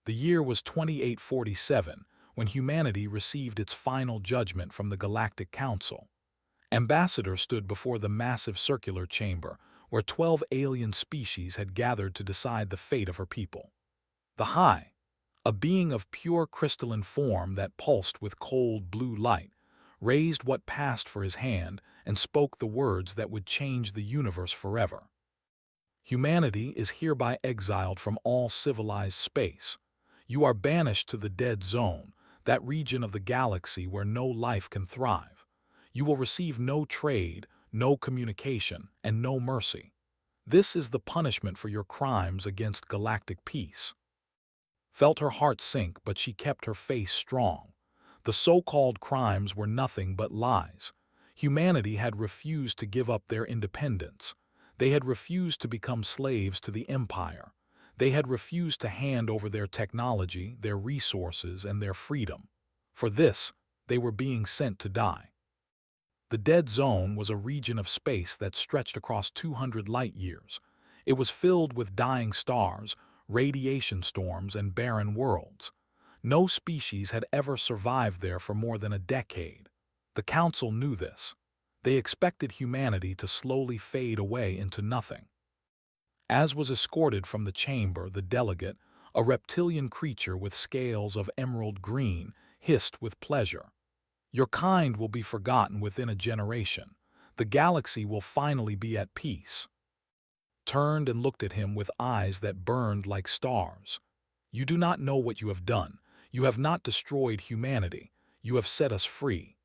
The year was 2847, when humanity received its final judgment from the Galactic Council. Ambassadors stood before the massive circular chamber, where 12 alien species had gathered to decide the fate of her people. The High, a being of pure crystalline form that pulsed with cold blue light, raised what passed for his hand and spoke the words that would change the universe forever. Humanity is hereby exiled from all civilized space. You are banished to the dead zone, that region of the galaxy where no life can thrive. You will receive no trade, no communication, and no mercy. This is the punishment for your crimes against galactic peace. Felt her heart sink, but she kept her face strong. The so-called crimes were nothing but lies. Humanity had refused to give up their independence. They had refused to become slaves to the Empire. They had refused to hand over their technology, their resources, and their freedom. For this, they were being sent to die. The dead zone was a region of space that stretched across 200 light-years. It was filled with dying stars, radiation storms, and barren worlds. No species had ever survived there for more than a decade. The Council knew this. They expected humanity to slowly fade away into nothing. As was escorted from the chamber, the delegate, a reptilian creature with scales of emerald green, hissed with pleasure. Your kind will be forgotten within a generation. The galaxy will finally be at peace. Turned and looked at him with eyes that burned like stars. You do not know what you have done. You have not destroyed humanity. You have set us free.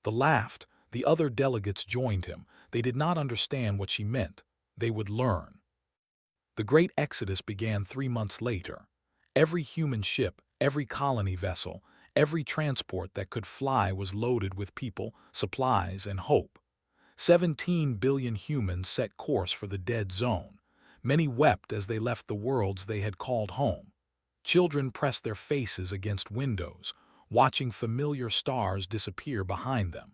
The laughed. The other delegates joined him. They did not understand what she meant. They would learn. The great exodus began 3 months later. Every human ship, every colony vessel, every transport that could fly was loaded with people, supplies, and hope. 17 billion humans set course for the dead zone. Many wept as they left the worlds they had called home. Children pressed their faces against windows, watching familiar stars disappear behind them.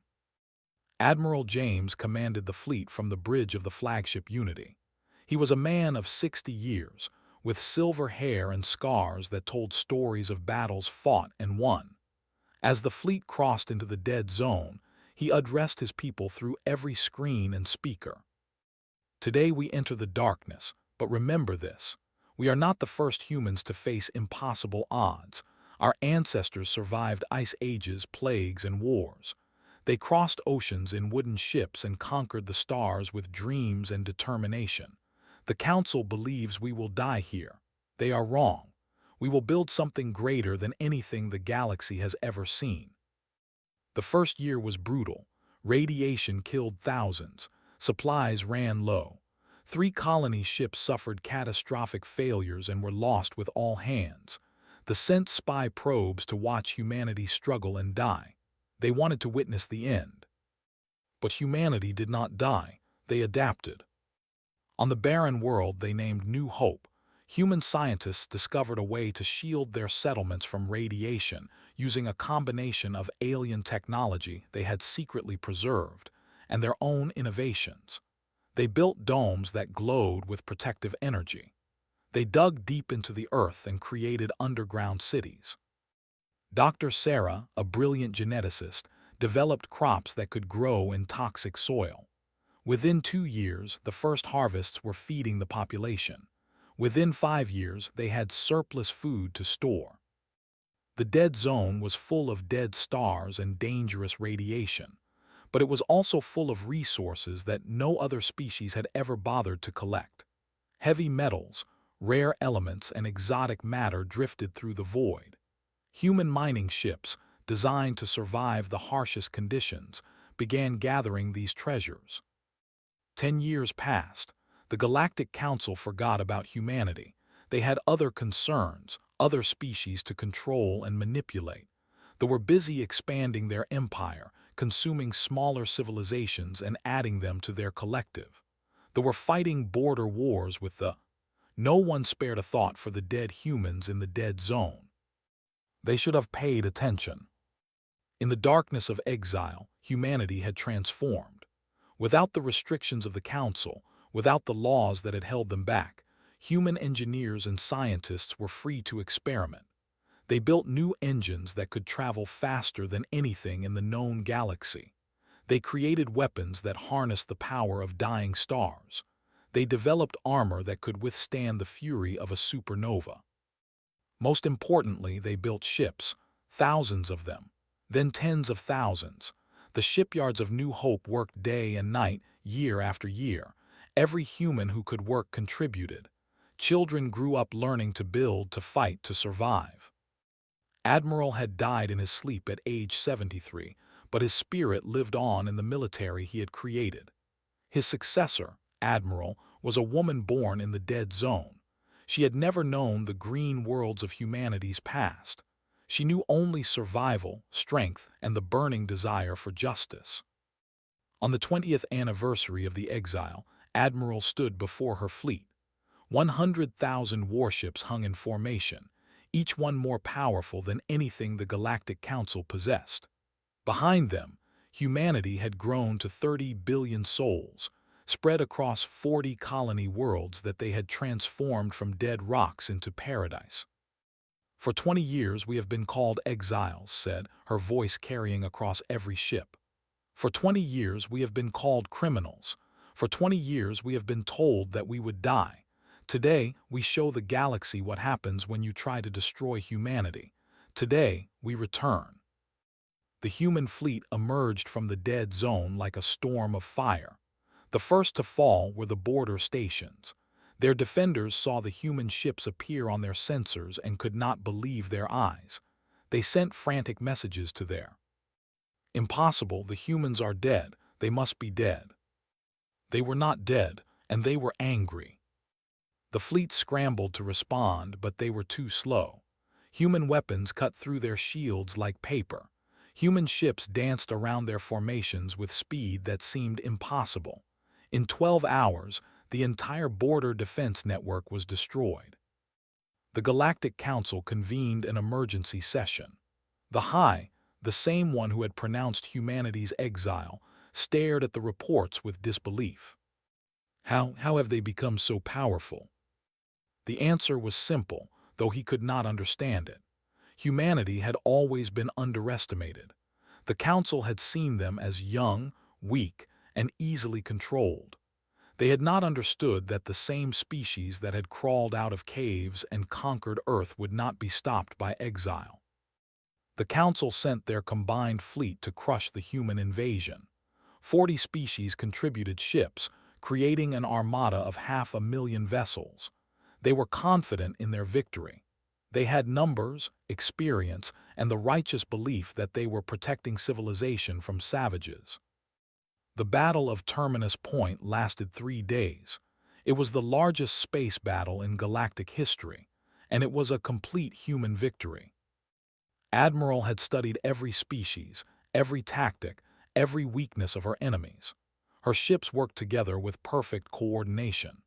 Admiral James commanded the fleet from the bridge of the flagship Unity. He was a man of 60 years, with silver hair and scars that told stories of battles fought and won. As the fleet crossed into the dead zone, he addressed his people through every screen and speaker. Today we enter the darkness, but remember this. We are not the first humans to face impossible odds. Our ancestors survived ice ages, plagues, and wars. They crossed oceans in wooden ships and conquered the stars with dreams and determination. The Council believes we will die here. They are wrong. We will build something greater than anything the galaxy has ever seen. The first year was brutal. Radiation killed thousands. Supplies ran low. 3 colony ships suffered catastrophic failures and were lost with all hands. They sent spy probes to watch humanity struggle and die. They wanted to witness the end. But humanity did not die. They adapted. On the barren world they named New Hope, human scientists discovered a way to shield their settlements from radiation using a combination of alien technology they had secretly preserved and their own innovations. They built domes that glowed with protective energy. They dug deep into the earth and created underground cities. Dr. Sarah, a brilliant geneticist, developed crops that could grow in toxic soil. Within 2 years, the first harvests were feeding the population. Within 5 years, they had surplus food to store. The dead zone was full of dead stars and dangerous radiation, but it was also full of resources that no other species had ever bothered to collect. Heavy metals, rare elements, and exotic matter drifted through the void. Human mining ships, designed to survive the harshest conditions, began gathering these treasures. 10 years passed. The Galactic Council forgot about humanity. They had other concerns, other species to control and manipulate. They were busy expanding their empire, consuming smaller civilizations and adding them to their collective. They were fighting border wars with the... No one spared a thought for the dead humans in the dead zone. They should have paid attention. In the darkness of exile, humanity had transformed. Without the restrictions of the Council, without the laws that had held them back, human engineers and scientists were free to experiment. They built new engines that could travel faster than anything in the known galaxy. They created weapons that harnessed the power of dying stars. They developed armor that could withstand the fury of a supernova. Most importantly, they built ships, thousands of them, then tens of thousands. The shipyards of New Hope worked day and night, year after year. Every human who could work contributed. Children grew up learning to build, to fight, to survive. Admiral had died in his sleep at age 73, but his spirit lived on in the military he had created. His successor, Admiral, was a woman born in the dead zone. She had never known the green worlds of humanity's past. She knew only survival, strength, and the burning desire for justice. On the 20th anniversary of the exile, Admiral stood before her fleet. 100,000 warships hung in formation, each one more powerful than anything the Galactic Council possessed. Behind them, humanity had grown to 30 billion souls, spread across 40 colony worlds that they had transformed from dead rocks into paradise. "For 20 years we have been called exiles," said, her voice carrying across every ship. "For 20 years we have been called criminals. For 20 years we have been told that we would die. Today we show the galaxy what happens when you try to destroy humanity. Today we return." The human fleet emerged from the dead zone like a storm of fire. The first to fall were the border stations. Their defenders saw the human ships appear on their sensors and could not believe their eyes. They sent frantic messages to their "Impossible, the humans are dead, they must be dead." They were not dead, and they were angry. The fleet scrambled to respond, but they were too slow. Human weapons cut through their shields like paper. Human ships danced around their formations with speed that seemed impossible. In 12 hours, the entire border defense network was destroyed. The Galactic Council convened an emergency session. The same one who had pronounced humanity's exile, stared at the reports with disbelief. How have they become so powerful? The answer was simple, though he could not understand it. Humanity had always been underestimated. The Council had seen them as young, weak, and easily controlled. They had not understood that the same species that had crawled out of caves and conquered Earth would not be stopped by exile. The Council sent their combined fleet to crush the human invasion. 40 species contributed ships, creating an armada of 500,000 vessels. They were confident in their victory. They had numbers, experience, and the righteous belief that they were protecting civilization from savages. The Battle of Terminus Point lasted 3 days. It was the largest space battle in galactic history, and it was a complete human victory. Admiral had studied every species, every tactic, every weakness of her enemies. Her ships worked together with perfect coordination.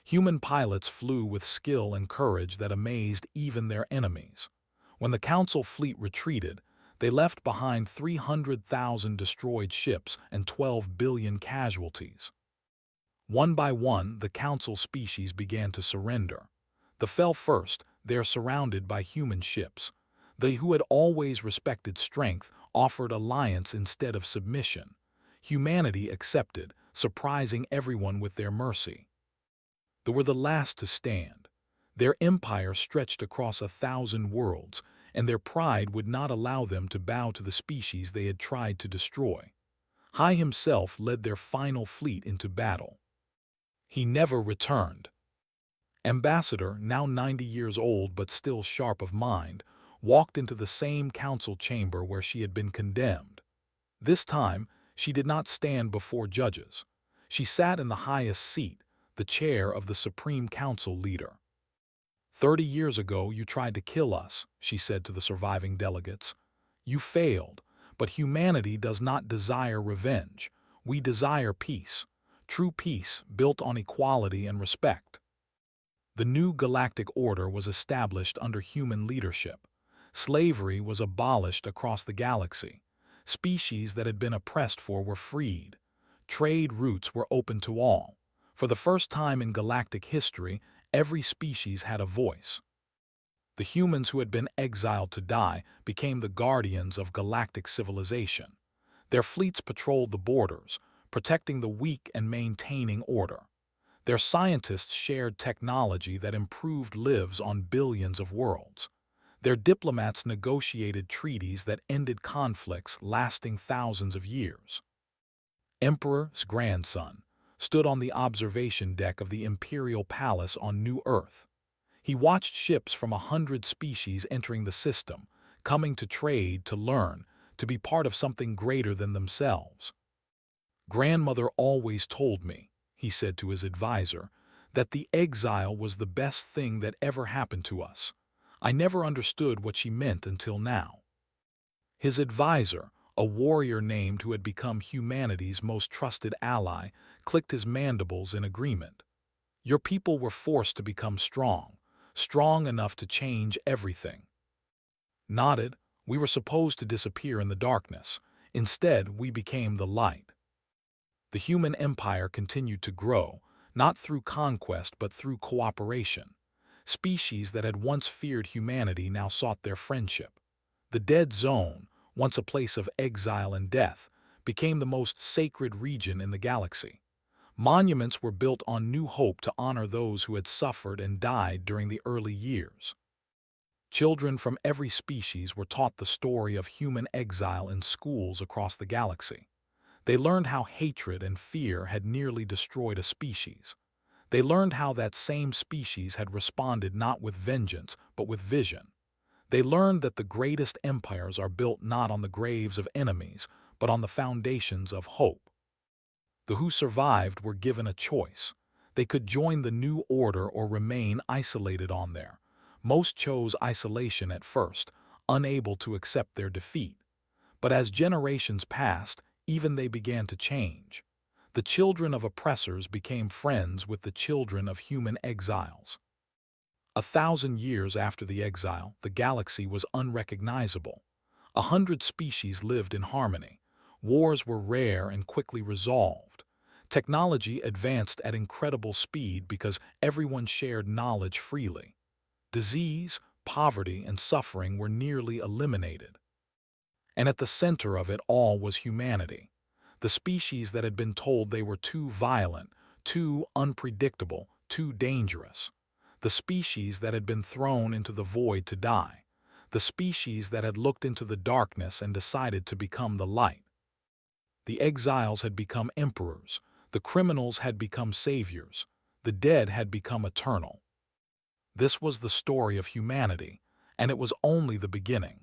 Human pilots flew with skill and courage that amazed even their enemies. When the Council fleet retreated, they left behind 300,000 destroyed ships and 12 billion casualties. One by one, the Council species began to surrender. They fell first, there surrounded by human ships. They who had always respected strength offered alliance instead of submission. Humanity accepted, surprising everyone with their mercy. They were the last to stand. Their empire stretched across 1,000 worlds, and their pride would not allow them to bow to the species they had tried to destroy. Hai himself led their final fleet into battle. He never returned. Ambassador, now 90 years old but still sharp of mind, walked into the same council chamber where she had been condemned. This time, she did not stand before judges. She sat in the highest seat, the chair of the Supreme Council leader. 30 years ago you tried to kill us, she said to the surviving delegates. You failed, but humanity does not desire revenge. We desire peace. True peace built on equality and respect. The new galactic order was established under human leadership. Slavery was abolished across the galaxy. Species that had been oppressed for were freed. Trade routes were open to all. For the first time in galactic history, Every species had a voice. The humans who had been exiled to die became the guardians of galactic civilization. Their fleets patrolled the borders, protecting the weak and maintaining order. Their scientists shared technology that improved lives on billions of worlds. Their diplomats negotiated treaties that ended conflicts lasting thousands of years. Emperor's grandson stood on the observation deck of the Imperial Palace on New Earth. He watched ships from 100 species entering the system, coming to trade, to learn, to be part of something greater than themselves. "Grandmother always told me," he said to his advisor, "that the exile was the best thing that ever happened to us. I never understood what she meant until now." His advisor, a warrior named who had become humanity's most trusted ally, clicked his mandibles in agreement. "Your people were forced to become strong, strong enough to change everything." Nodded, "We were supposed to disappear in the darkness. Instead, we became the light." The human empire continued to grow, not through conquest but through cooperation. Species that had once feared humanity now sought their friendship. The Dead Zone, once a place of exile and death, became the most sacred region in the galaxy. Monuments were built on New Hope to honor those who had suffered and died during the early years. Children from every species were taught the story of human exile in schools across the galaxy. They learned how hatred and fear had nearly destroyed a species. They learned how that same species had responded not with vengeance, but with vision. They learned that the greatest empires are built not on the graves of enemies, but on the foundations of hope. The who survived were given a choice. They could join the new order or remain isolated on there. Most chose isolation at first, unable to accept their defeat. But as generations passed, even they began to change. The children of oppressors became friends with the children of human exiles. 1,000 years after the exile, the galaxy was unrecognizable. 100 species lived in harmony. Wars were rare and quickly resolved. Technology advanced at incredible speed because everyone shared knowledge freely. Disease, poverty, and suffering were nearly eliminated. And at the center of it all was humanity. The species that had been told they were too violent, too unpredictable, too dangerous. The species that had been thrown into the void to die. The species that had looked into the darkness and decided to become the light. The exiles had become emperors. The criminals had become saviors. The dead had become eternal. This was the story of humanity, and it was only the beginning.